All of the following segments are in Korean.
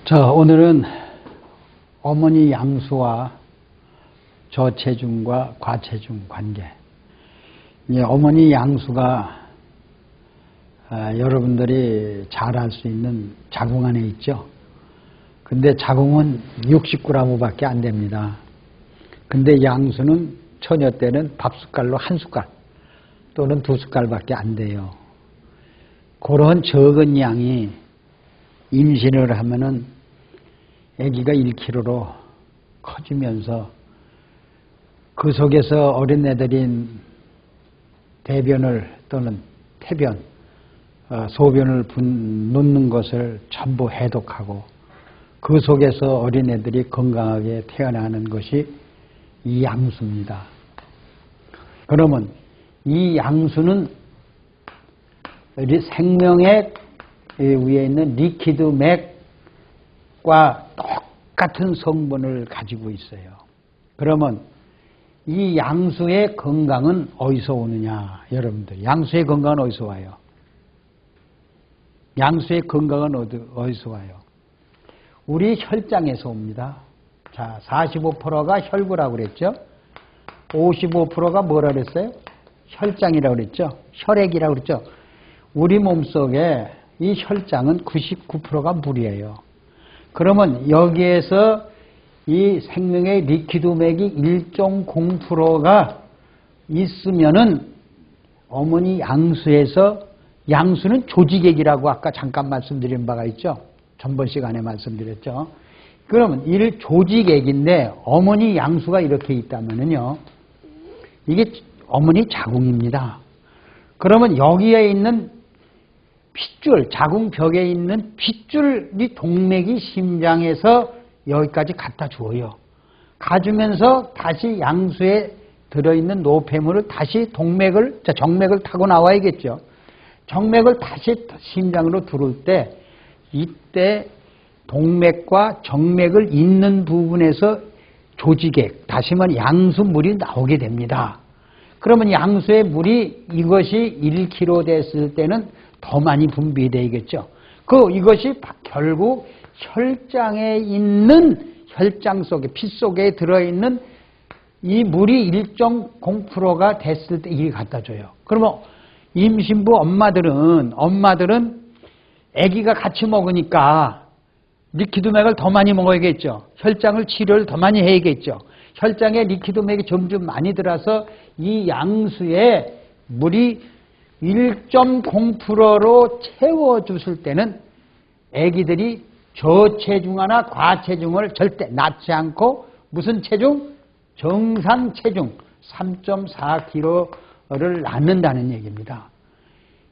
자, 오늘은 어머니 양수와 저체중과 과체중 관계. 어머니 양수가 여러분들이 잘 알 수 있는 자궁 안에 있죠. 근데 자궁은 60g밖에 안 됩니다. 근데 양수는 처녀 때는 밥숟갈로 한 숟갈 또는 두 숟갈밖에 안 돼요. 그런 적은 양이 임신을 하면은 아기가 1kg로 커지면서 그 속에서 어린애들인 대변을 또는 태변, 소변을 놓는 것을 전부 해독하고 그 속에서 어린애들이 건강하게 태어나는 것이 이 양수입니다. 그러면 이 양수는 우리 생명의 위에 있는 리퀴드 맥과 똑같은 성분을 가지고 있어요. 그러면 이 양수의 건강은 어디서 오느냐, 여러분들. 양수의 건강은 어디서 와요? 양수의 건강은 어디서 와요? 우리 혈장에서 옵니다. 자, 45%가 혈구라고 그랬죠? 55%가 뭐라 그랬어요? 혈장이라고 그랬죠? 혈액이라고 그랬죠? 우리 몸속에 이 혈장은 99%가 물이에요. 그러면 여기에서 이 생명의 리퀴드맥이 1.0%가 있으면은 어머니 양수에서, 양수는 조직액이라고 아까 잠깐 말씀드린 바가 있죠. 전번 시간에 말씀드렸죠. 그러면 이 조직액인데 어머니 양수가 이렇게 있다면은요, 이게 어머니 자궁입니다. 그러면 여기에 있는 핏줄, 자궁벽에 있는 핏줄이 동맥이 심장에서 여기까지 갖다 주어요. 가주면서 다시 양수에 들어있는 노폐물을 다시 정맥을 타고 나와야겠죠. 정맥을 다시 심장으로 들어올 때, 이때 동맥과 정맥을 잇는 부분에서 조직액, 다시 말해 양수물이 나오게 됩니다. 그러면 양수의 물이 이것이 1kg 됐을 때는 더 많이 분비되겠죠. 이것이 결국 혈장에 있는, 혈장 속에, 피 속에 들어있는 이 물이 1.0%가 됐을 때 이게 갖다 줘요. 그러면 임신부 엄마들은 아기가 같이 먹으니까 리퀴드맥을 더 많이 먹어야겠죠. 혈장을 치료를 더 많이 해야겠죠. 혈장에 리퀴드맥이 점점 많이 들어서 이 양수에 물이 1.0%로 채워줬을 때는 아기들이 저체중이나 과체중을 절대 낳지 않고 무슨 체중? 정상 체중 3.4kg를 낳는다는 얘기입니다.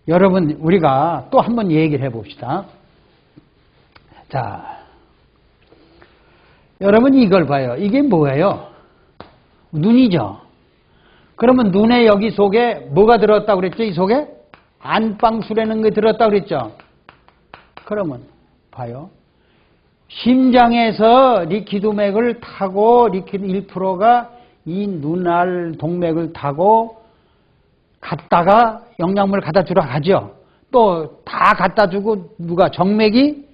여러분, 우리가 또 한번 얘기를 해봅시다. 자, 여러분 이걸 봐요. 이게 뭐예요? 눈이죠. 그러면 눈에 여기 속에 뭐가 들었다고 그랬죠? 이 속에? 안방수라는 게 들었다고 그랬죠? 그러면 봐요. 심장에서 리퀴드맥을 타고 리퀴드 1%가 이 눈알 동맥을 타고 갔다가 영양분을 갖다 주러 가죠. 또 다 갖다 주고 누가 정맥이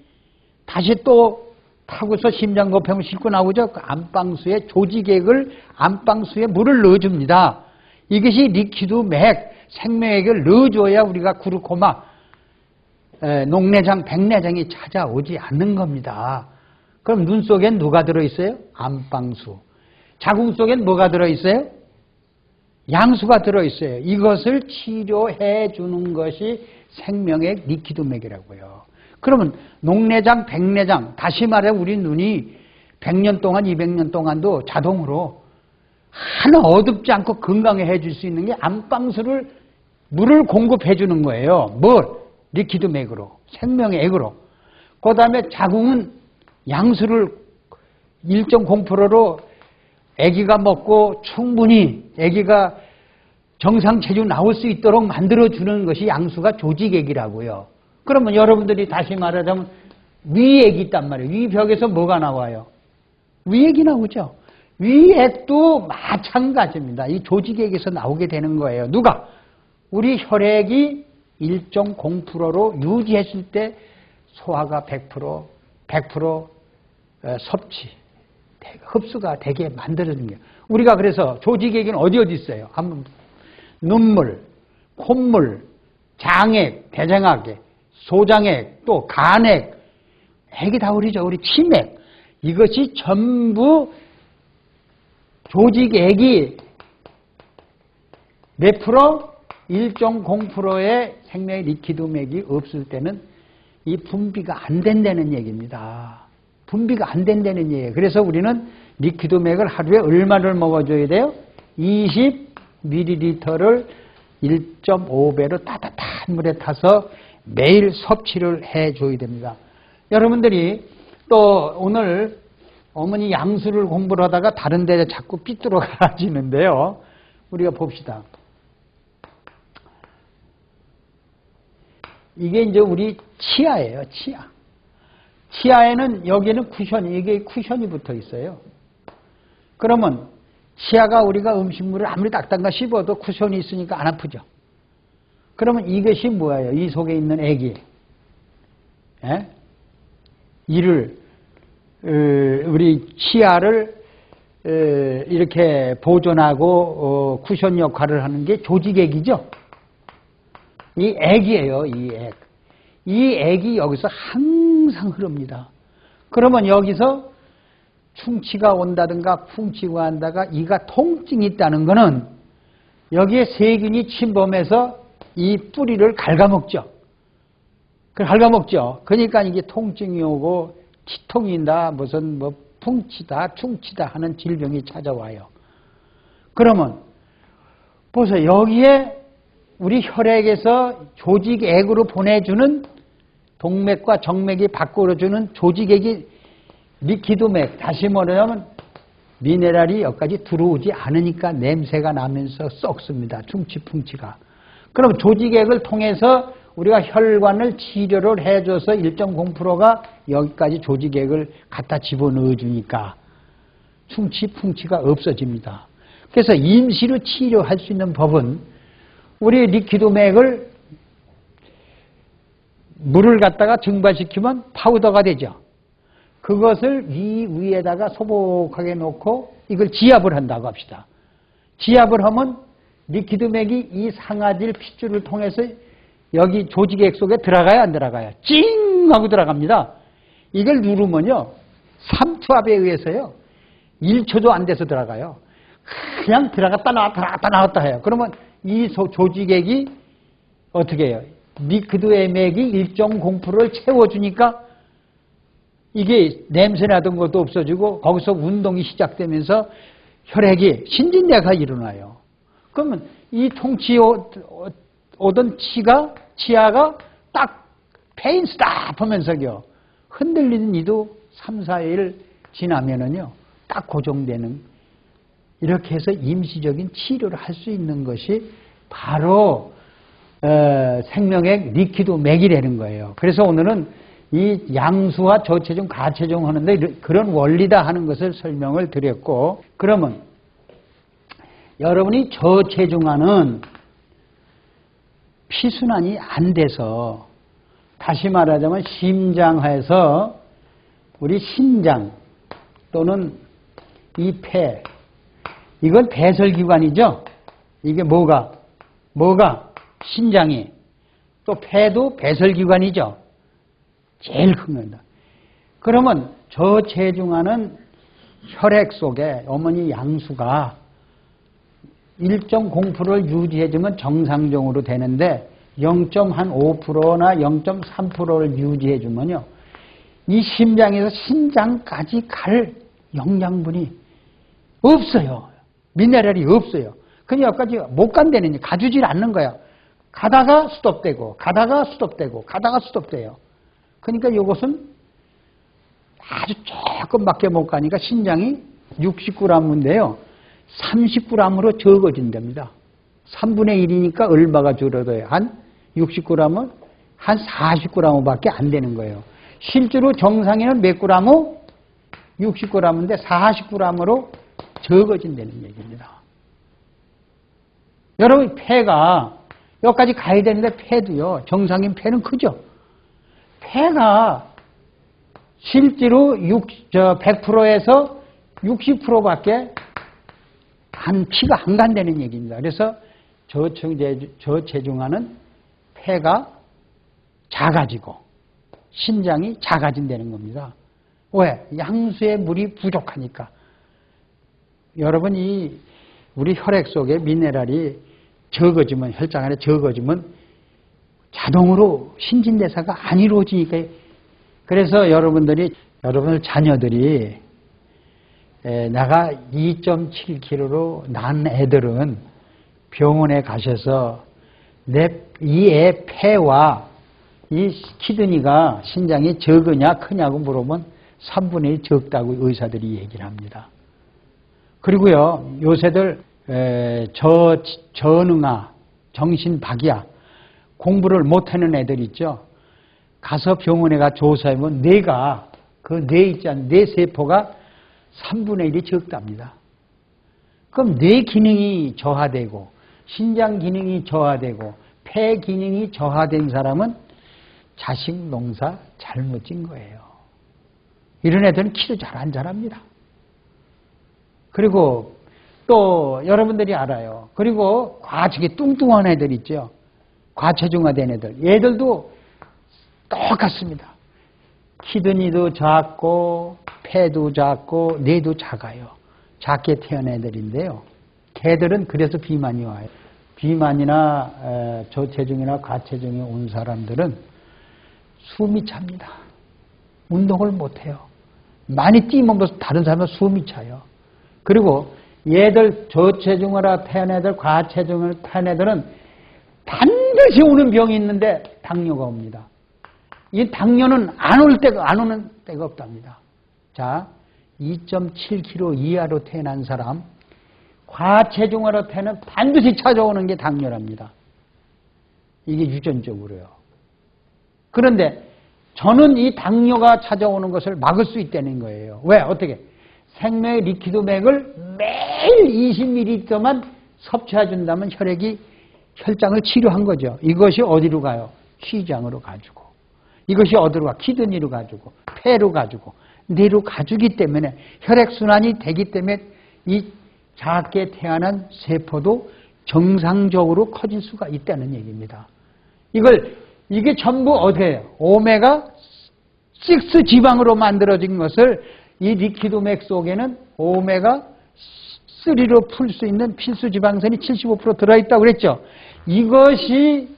다시 또 타고서 심장 노폐물 싣고 나오죠. 그 안방수에 조직액을 안방수에 물을 넣어줍니다. 이것이 리퀴드맥, 생명액을 넣어줘야 우리가 구르코마, 녹내장, 백내장이 찾아오지 않는 겁니다. 그럼 눈 속엔 누가 들어있어요? 안방수. 자궁 속엔 뭐가 들어있어요? 양수가 들어있어요. 이것을 치료해 주는 것이 생명액 리퀴드맥이라고요. 그러면 녹내장, 백내장, 다시 말해 우리 눈이 100년 동안, 200년 동안도 자동으로 하나 어둡지 않고 건강해 해줄 수 있는 게 안방수를 물을 공급해 주는 거예요. 리퀴드맥으로, 생명의 액으로. 그 다음에 자궁은 양수를 1.0%로 아기가 먹고 충분히 아기가 정상 체중 나올 수 있도록 만들어주는 것이 양수가 조직액이라고요. 그러면 여러분들이 다시 말하자면 위액이 있단 말이에요. 위벽에서 뭐가 나와요? 위액이 나오죠. 위액도 마찬가지입니다. 이 조직액에서 나오게 되는 거예요. 누가? 우리 혈액이 1.0%로 유지했을 때 소화가 100%, 100% 섭취, 흡수가 되게 만들어주는 거예요. 우리가 그래서 조직액은 어디 있어요? 한번 눈물, 콧물, 장액, 대장액, 소장액, 또 간액, 액이 다 우리 치맥. 이것이 전부 조직액이 몇 프로? 1.0%의 생명의 리퀴드맥이 없을 때는 이 분비가 안 된다는 얘기입니다. 분비가 안 된다는 얘기예요. 그래서 우리는 리퀴드맥을 하루에 얼마를 먹어줘야 돼요? 20ml를 1.5배로 따뜻한 물에 타서 매일 섭취를 해줘야 됩니다. 여러분들이 또 오늘 어머니 양수를 공부를 하다가 다른 데 자꾸 삐뚤어 가지는데요. 우리가 봅시다. 이게 이제 우리 치아예요, 치아. 치아에는 여기는 쿠션이, 이게 쿠션이 붙어 있어요. 그러면 치아가 우리가 음식물을 아무리 딱딱가 씹어도 쿠션이 있으니까 안 아프죠. 그러면 이것이 뭐예요? 이 속에 있는 액이. 예? 이를 우리 치아를 이렇게 보존하고 쿠션 역할을 하는 게 조직액이죠. 이 액이에요, 이 액. 이 액이 여기서 항상 흐릅니다. 그러면 여기서 충치가 온다든가 풍치가 한다가 이가 통증이 있다는 것은 여기에 세균이 침범해서 이 뿌리를 갉아먹죠. 갉아먹죠. 그러니까 이게 통증이 오고 치통이다, 무슨 뭐 풍치다, 충치다 하는 질병이 찾아와요. 그러면 보세요. 여기에 우리 혈액에서 조직액으로 보내주는 동맥과 정맥이 바꿔주는 조직액이 리퀴드맥, 다시 말하면 미네랄이 여기까지 들어오지 않으니까 냄새가 나면서 썩습니다. 충치, 풍치가. 그럼 조직액을 통해서 우리가 혈관을 치료를 해줘서 1.0%가 여기까지 조직액을 갖다 집어넣어 주니까 충치, 풍치가 없어집니다. 그래서 임시로 치료할 수 있는 법은 우리 리퀴드맥을 물을 갖다가 증발시키면 파우더가 되죠. 그것을 이 위에다가 소복하게 놓고 이걸 지압을 한다고 합시다. 지압을 하면 리퀴드맥이 이 상아질 핏줄을 통해서 여기 조직액 속에 들어가요, 안 들어가요? 찡 하고 들어갑니다. 이걸 누르면요, 삼투압에 의해서요 1초도 안 돼서 들어가요. 그냥 들어갔다 나왔다 해요. 그러면 이 조직액이 어떻게 해요? 리퀴드의 맥이 1.0%를 채워주니까 이게 냄새나던 것도 없어지고 거기서 운동이 시작되면서 혈액이 신진대사가 일어나요. 그러면 이 통치 오던 치아가 딱 페인 스탑 하면서요 흔들리는 이도 3, 4일 지나면은요 딱 고정되는, 이렇게 해서 임시적인 치료를 할 수 있는 것이 바로 생명액 리퀴드맥이라는 거예요. 그래서 오늘은 이 양수와 저체중, 가체중 하는데 그런 원리다 하는 것을 설명을 드렸고, 그러면 여러분이 저체중하는 피순환이 안 돼서, 다시 말하자면 심장하에서 우리 신장 또는 이 폐, 이건 배설기관이죠. 이게 뭐가 신장이, 또 폐도 배설기관이죠. 제일 큰 겁니다. 그러면 저체중하는 혈액 속에 어머니 양수가 1.0%를 유지해주면 정상적으로 되는데 0.5%나 0.3%를 유지해주면요 이 심장에서 신장까지 갈 영양분이 없어요. 미네랄이 없어요. 그냥 여기까지 못 간다는, 가주질 않는 거야. 가다가 스톱되고 가다가 스톱되고 가다가 스톱돼요. 그러니까 이것은 아주 조금밖에 못 가니까 신장이 60g인데요 30g으로 적어진답니다. 3분의 1이니까 얼마가 줄어들어요? 한 60g은 한 40g밖에 안 되는 거예요. 실제로 정상에는 몇 그램? 60g인데 40g으로 적어진다는 얘기입니다. 여러분 폐가 여기까지 가야 되는데 폐도요 정상인 폐는 크죠. 폐가 실제로 100%에서 60%밖에 피가 안 간다는 얘기입니다. 그래서 저체중아는 폐가 작아지고 신장이 작아진다는 겁니다. 왜? 양수의 물이 부족하니까. 여러분, 우리 혈액 속에 미네랄이 적어지면, 혈장 안에 적어지면 자동으로 신진대사가 안 이루어지니까. 그래서 여러분들 자녀들이 내가 2.7kg로 난 애들은 병원에 가셔서 이 애 폐와 이 키드니가 신장이 적으냐 크냐고 물어보면 3분의 1 적다고 의사들이 얘기를 합니다. 그리고요, 요새들 저능아, 정신박이야, 공부를 못하는 애들 있죠. 가서 병원에 가 조사해보면 뇌 있잖아요. 뇌 세포가 3분의 1이 적답니다. 그럼 뇌 기능이 저하되고 신장 기능이 저하되고 폐 기능이 저하된 사람은 자식 농사 잘못 진 거예요. 이런 애들은 키도 잘 안 자랍니다. 그리고 또 여러분들이 알아요. 그리고 과하게 뚱뚱한 애들 있죠. 과체중화된 애들. 얘들도 똑같습니다. 키드니도 작고 폐도 작고 뇌도 작아요. 작게 태어난 애들인데요. 걔들은 그래서 비만이 와요. 비만이나 저체중이나 과체중이 온 사람들은 숨이 찹니다. 운동을 못해요. 많이 뛰면서 다른 사람은 숨이 차요. 그리고 얘들 저체중으로 태어난 애들, 과체중으로 태어난 애들은 반드시 오는 병이 있는데 당뇨가 옵니다. 이 당뇨는 안 오는 때가 없답니다. 자, 2.7kg 이하로 태어난 사람, 과체중으로 태어나면 반드시 찾아오는 게 당뇨랍니다. 이게 유전적으로요. 그런데 저는 이 당뇨가 찾아오는 것을 막을 수 있다는 거예요. 왜? 어떻게? 생명의 리퀴드맥을 매일 20ml만 섭취해 준다면 혈장을 치료한 거죠. 이것이 어디로 가요? 췌장으로 가지고. 이것이 어디로 가? 키드니로 가지고, 폐로 가지고, 뇌로 가주기 때문에 혈액순환이 되기 때문에 이 작게 태어난 세포도 정상적으로 커질 수가 있다는 얘기입니다. 이게 전부 어디예요? 오메가6 지방으로 만들어진 것을 이 리퀴드맥 속에는 오메가3로 풀 수 있는 필수 지방산이 75% 들어있다고 그랬죠. 이것이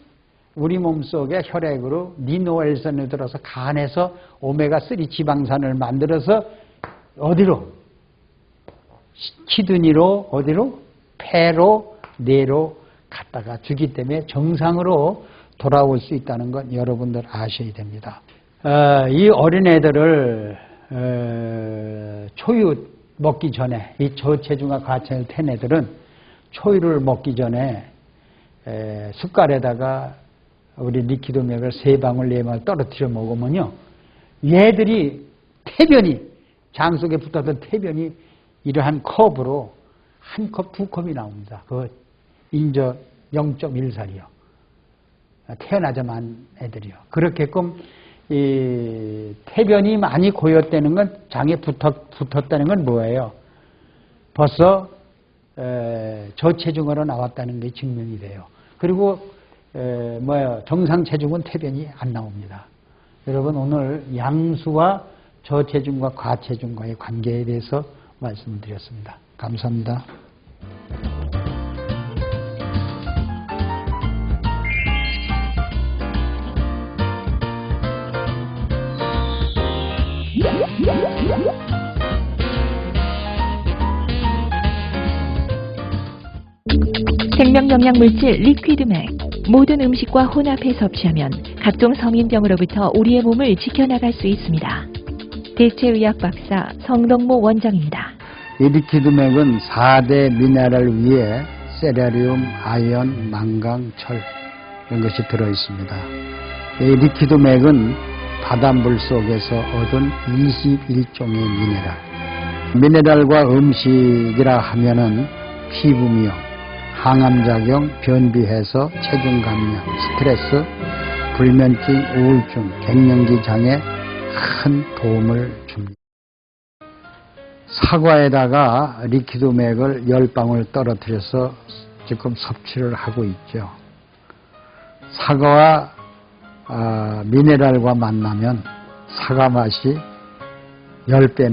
우리 몸속에 혈액으로 니노엘선을 들어서 간에서 오메가3 지방산을 만들어서 어디로? 키드니로, 어디로? 폐로, 뇌로 갖다가 주기 때문에 정상으로 돌아올 수 있다는 건 여러분들 아셔야 됩니다. 이 어린애들을 초유 먹기 전에, 이 저체중과 과체를 탄 애들은 초유를 먹기 전에 숟갈에다가 우리 리퀴드맥을 3방울 4방울 떨어뜨려 먹으면요, 얘들이 장 속에 붙었던 태변이 이러한 컵으로 한 컵, 2컵이 나옵니다. 그 인저 0.1살이요. 태어나자만 애들이요. 그렇게끔 이 태변이 많이 고였다는 건, 장에 붙었다는 건 뭐예요? 벌써 저체중으로 나왔다는 게 증명이 돼요. 그리고 정상 체중은 태변이 안 나옵니다. 여러분, 오늘 양수와 저체중과 과체중과의 관계에 대해서 말씀드렸습니다. 감사합니다. 생명영양물질 리퀴드맥. 모든 음식과 혼합해 섭취하면 각종 성인병으로부터 우리의 몸을 지켜나갈 수 있습니다. 대체의학 박사 성동모 원장입니다. 이 리퀴드맥은 4대 미네랄 위에 세라리움, 아연, 망강, 철 이런 것이 들어있습니다. 이 리퀴드맥은 바닷물 속에서 얻은 21종의 미네랄과 음식이라 하면은 피부미용, 항암작용, 변비해소, 체중 감량, 스트레스, 불면증, 우울증, 갱년기 장애, 큰 도움을 줍니다. 사과에다가 리퀴드맥을 10방울 떨어뜨려서 지금 섭취를 하고 있죠. 사과와 미네랄과 만나면 사과 맛이 10배나